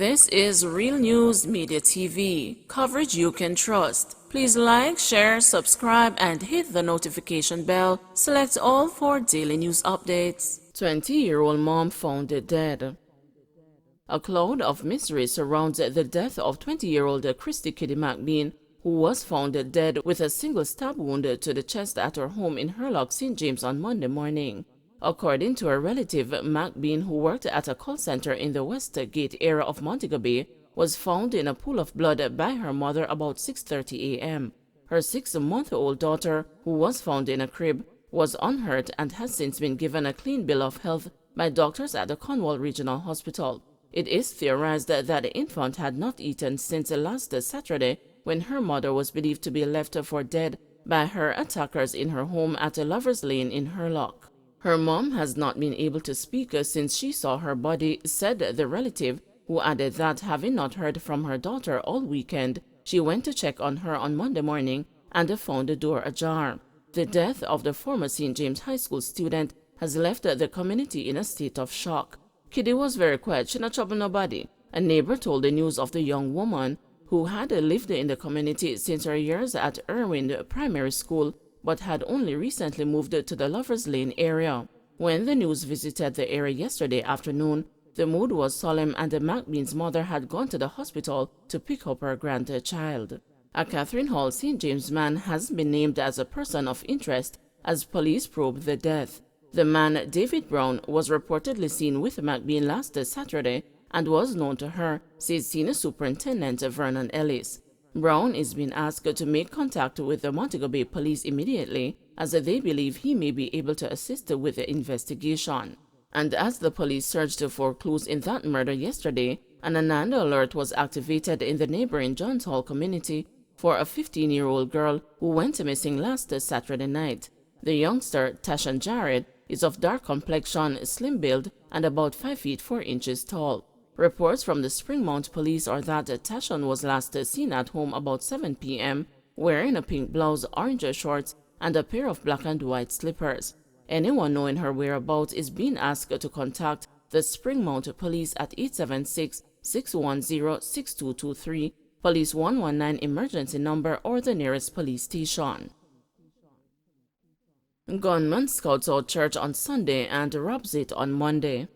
This is Real News Media TV, coverage you can trust. Please like, share, subscribe, and hit the notification bell. Select all for daily news updates. 20-year-old mom found dead. A cloud of mystery surrounds the death of 20-year-old Christy Kitty McBean, who was found dead with a single stab wound to the chest at her home in Hurlock, St. James on Monday morning. According to a relative, McBean, who worked at a call center in the Westgate area of Montego Bay, was found in a pool of blood by her mother about 6:30 a.m. Her 6-month-old daughter, who was found in a crib, was unhurt and has since been given a clean bill of health by doctors at the Cornwall Regional Hospital. It is theorized that the infant had not eaten since last Saturday, when her mother was believed to be left for dead by her attackers in her home at Lovers Lane in Hurlock. Her mom has not been able to speak since she saw her body, said the relative, who added that having not heard from her daughter all weekend, she went to check on her on Monday morning and found the door ajar. The death of the former St. James High School student has left the community in a state of shock. Kitty was very quiet, she not trouble nobody. A neighbor told the news of the young woman, who had lived in the community since her years at Irwin Primary School, but had only recently moved to the Lovers Lane area. When the news visited the area yesterday afternoon, the mood was solemn and the McBean's mother had gone to the hospital to pick up her grandchild. A Catherine Hall St. James man has been named as a person of interest as police probe the death. The man, David Brown, was reportedly seen with McBean last Saturday and was known to her, says Senior Superintendent Vernon Ellis. Brown is being asked to make contact with the Montego Bay Police immediately, as they believe he may be able to assist with the investigation. And as the police searched for clues in that murder yesterday, an Ananda alert was activated in the neighboring Johns Hall community for a 15-year-old girl who went missing last Saturday night. The youngster, Tashan Jared, is of dark complexion, slim build, and about 5 feet 4 inches tall. Reports from the Springmount police are that Tashan was last seen at home about 7 p.m. wearing a pink blouse, orange shorts, and a pair of black and white slippers. Anyone knowing her whereabouts is being asked to contact the Springmount police at 876-610-6223, Police 119 emergency number, or the nearest police station. Gunman scouts out church on Sunday and robs it on Monday.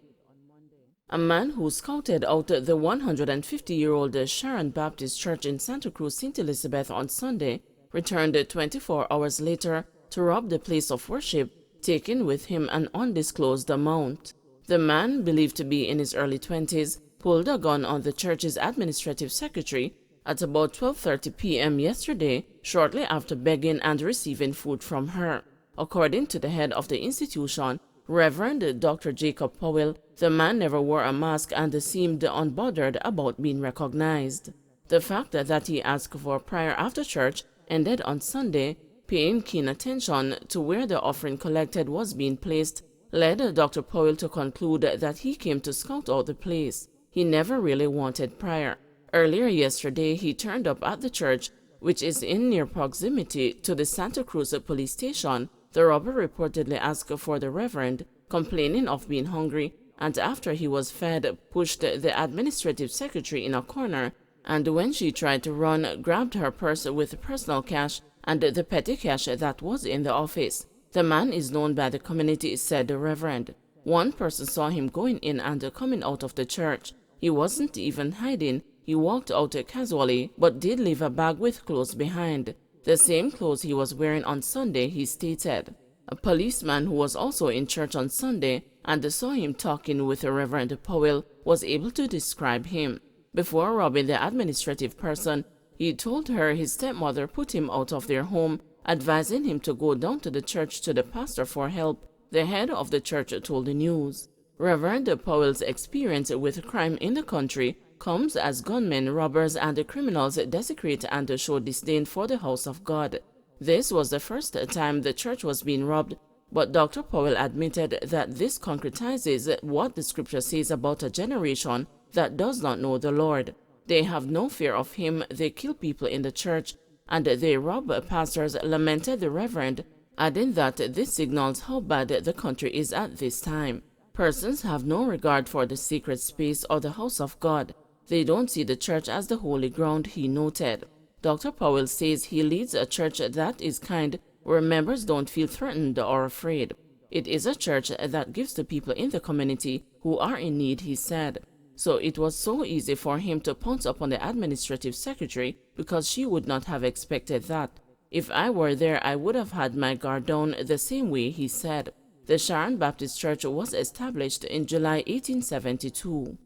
A man who scouted out the 150-year-old Sharon Baptist Church in Santa Cruz, St. Elizabeth on Sunday returned 24 hours later to rob the place of worship, taking with him an undisclosed amount. The man, believed to be in his early 20s, pulled a gun on the church's administrative secretary at about 12:30 p.m. yesterday, shortly after begging and receiving food from her. According to the head of the institution, Reverend Dr. Jacob Powell, the man never wore a mask and seemed unbothered about being recognized. The fact that he asked for prayer after church ended on Sunday, paying keen attention to where the offering collected was being placed, led Dr. Powell to conclude that he came to scout out the place. He never really wanted prayer. Earlier yesterday, he turned up at the church, which is in near proximity to the Santa Cruz police station. The robber reportedly asked for the Reverend, complaining of being hungry, and after he was fed, pushed the administrative secretary in a corner, and when she tried to run, grabbed her purse with personal cash and the petty cash that was in the office. The man is known by the community, said the Reverend. One person saw him going in and coming out of the church. He wasn't even hiding. He walked out casually, but did leave a bag with clothes behind. The same clothes he was wearing on Sunday, he stated. A policeman who was also in church on Sunday and saw him talking with Reverend Powell was able to describe him. Before robbing the administrative person, he told her his stepmother put him out of their home, advising him to go down to the church to the pastor for help. The head of the church told the news. Reverend Powell's experience with crime in the country comes as gunmen, robbers, and criminals desecrate and show disdain for the house of God. This was the first time the church was being robbed, but Dr. Powell admitted that this concretizes what the scripture says about a generation that does not know the Lord. They have no fear of him, they kill people in the church, and they rob pastors, lamented the Reverend, adding that this signals how bad the country is at this time. Persons have no regard for the sacred space or the house of God. They don't see the church as the holy ground, he noted. Dr. Powell says he leads a church that is kind, where members don't feel threatened or afraid. It is a church that gives to people in the community who are in need, he said. So it was so easy for him to pounce upon the administrative secretary because she would not have expected that. If I were there, I would have had my guard down the same way, he said. The Sharon Baptist Church was established in July 1872.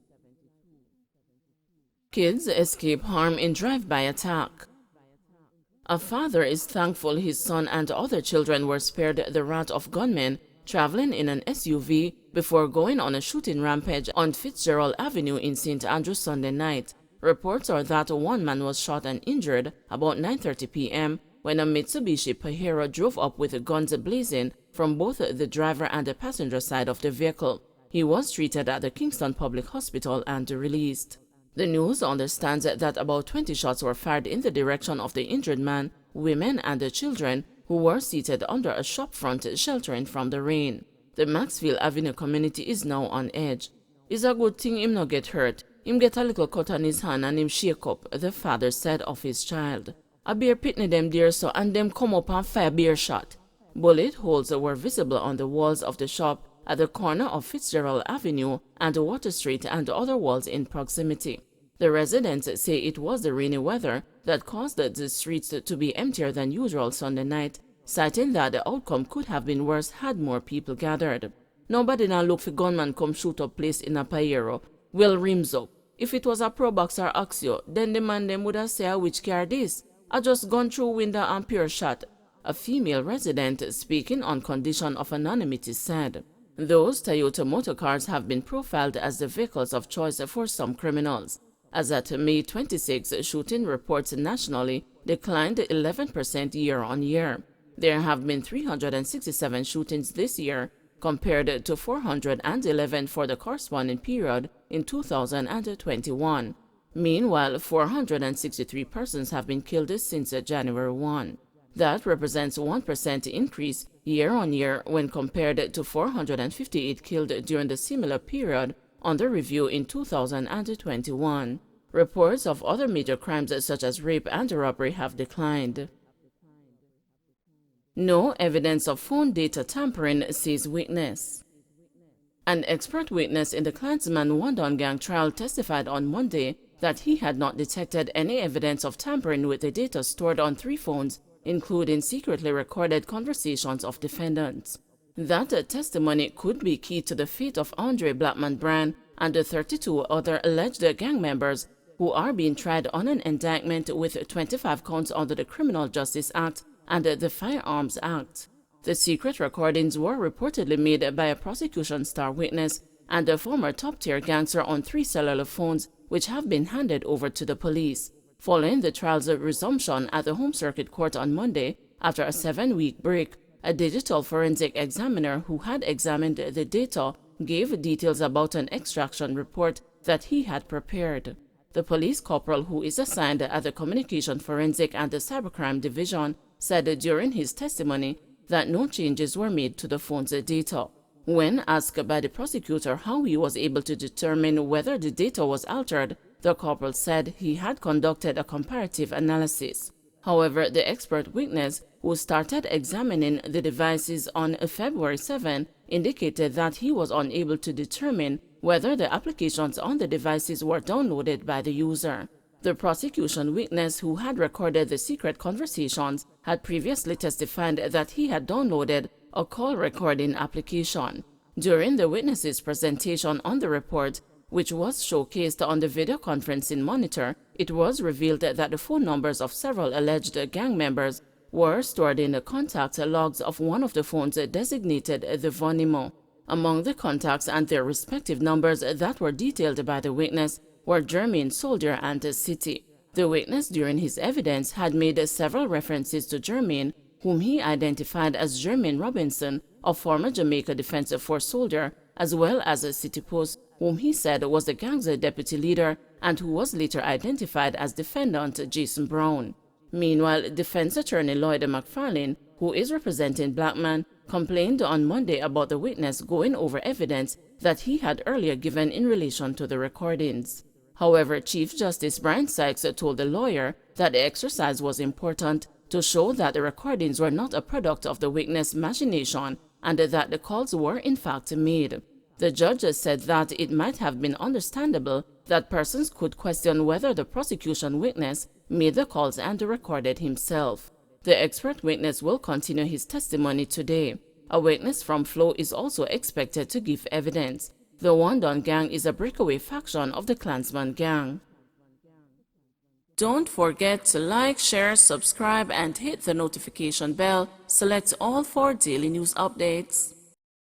Kids escape harm in drive-by attack. A father is thankful his son and other children were spared the wrath of gunmen traveling in an SUV before going on a shooting rampage on Fitzgerald Avenue in St. Andrews Sunday night. Reports are that one man was shot and injured about 9:30 p.m. when a Mitsubishi Pajero drove up with guns blazing from both the driver and the passenger side of the vehicle. He was treated at the Kingston Public Hospital and released. The news understands that about 20 shots were fired in the direction of the injured man, women, and the children who were seated under a shopfront sheltering from the rain. The Maxfield Avenue community is now on edge. It's a good thing him no get hurt. Him get a little cut on his hand and him shake up, the father said of his child. A bear pitney them there so and them come up and fire bear shot. Bullet holes were visible on the walls of the shop at the corner of Fitzgerald Avenue and Water Street and other walls in proximity. The residents say it was the rainy weather that caused the streets to be emptier than usual Sunday night, citing that the outcome could have been worse had more people gathered. Nobody now look for gunman come shoot up place in a Pajero. Well, rims up. If it was a pro boxer Axio, then the man them would have said which car this. I just gone through window and pure shot. A female resident speaking on condition of anonymity said. Those Toyota motor cars have been profiled as the vehicles of choice for some criminals. As at May 26, shooting reports nationally declined 11% year-on-year. There have been 367 shootings this year, compared to 411 for the corresponding period in 2021. Meanwhile, 463 persons have been killed since January 1. That represents 1% increase year-on-year when compared to 458 killed during the similar period under review in 2021. Reports of other major crimes such as rape and robbery have declined. No evidence of phone data tampering, says witness. An expert witness in the Klansman Wandon gang trial testified on Monday that he had not detected any evidence of tampering with the data stored on 3 phones, including secretly recorded conversations of defendants. That testimony could be key to the fate of Andre Blackman Brand and the 32 other alleged gang members who are being tried on an indictment with 25 counts under the Criminal Justice Act and the Firearms Act. The secret recordings were reportedly made by a prosecution star witness and a former top-tier gangster on 3 cellular phones, which have been handed over to the police. Following the trial's resumption at the Home Circuit Court on Monday, after a 7-week break, a digital forensic examiner who had examined the data gave details about an extraction report that he had prepared. The police corporal who is assigned at the Communication Forensic and the Cybercrime Division said during his testimony that no changes were made to the phone's data. When asked by the prosecutor how he was able to determine whether the data was altered, the corporal said he had conducted a comparative analysis. However, the expert witness, who started examining the devices on February 7, indicated that he was unable to determine whether the applications on the devices were downloaded by the user. The prosecution witness, who had recorded the secret conversations, had previously testified that he had downloaded a call recording application. During the witness's presentation on the report, which was showcased on the video conferencing monitor, it was revealed that the phone numbers of several alleged gang members were stored in the contact logs of one of the phones designated the Vonimo. Among the contacts and their respective numbers that were detailed by the witness were Jermaine Soldier and City. The witness during his evidence had made several references to Jermaine, whom he identified as Jermaine Robinson, a former Jamaica Defense Force soldier, as well as City Post, whom he said was the gang's deputy leader and who was later identified as defendant Jason Brown. Meanwhile, defense attorney Lloyd McFarlane, who is representing Blackman, complained on Monday about the witness going over evidence that he had earlier given in relation to the recordings. However, Chief Justice Brian Sykes told the lawyer that the exercise was important to show that the recordings were not a product of the witness' machination and that the calls were in fact made. The judge said that it might have been understandable that persons could question whether the prosecution witness made the calls and recorded himself. The expert witness will continue his testimony today. A witness from Flow is also expected to give evidence. The Wandon gang is a breakaway faction of the Klansman gang. Don't forget to like, share, subscribe, and hit the notification bell. Select all for daily news updates.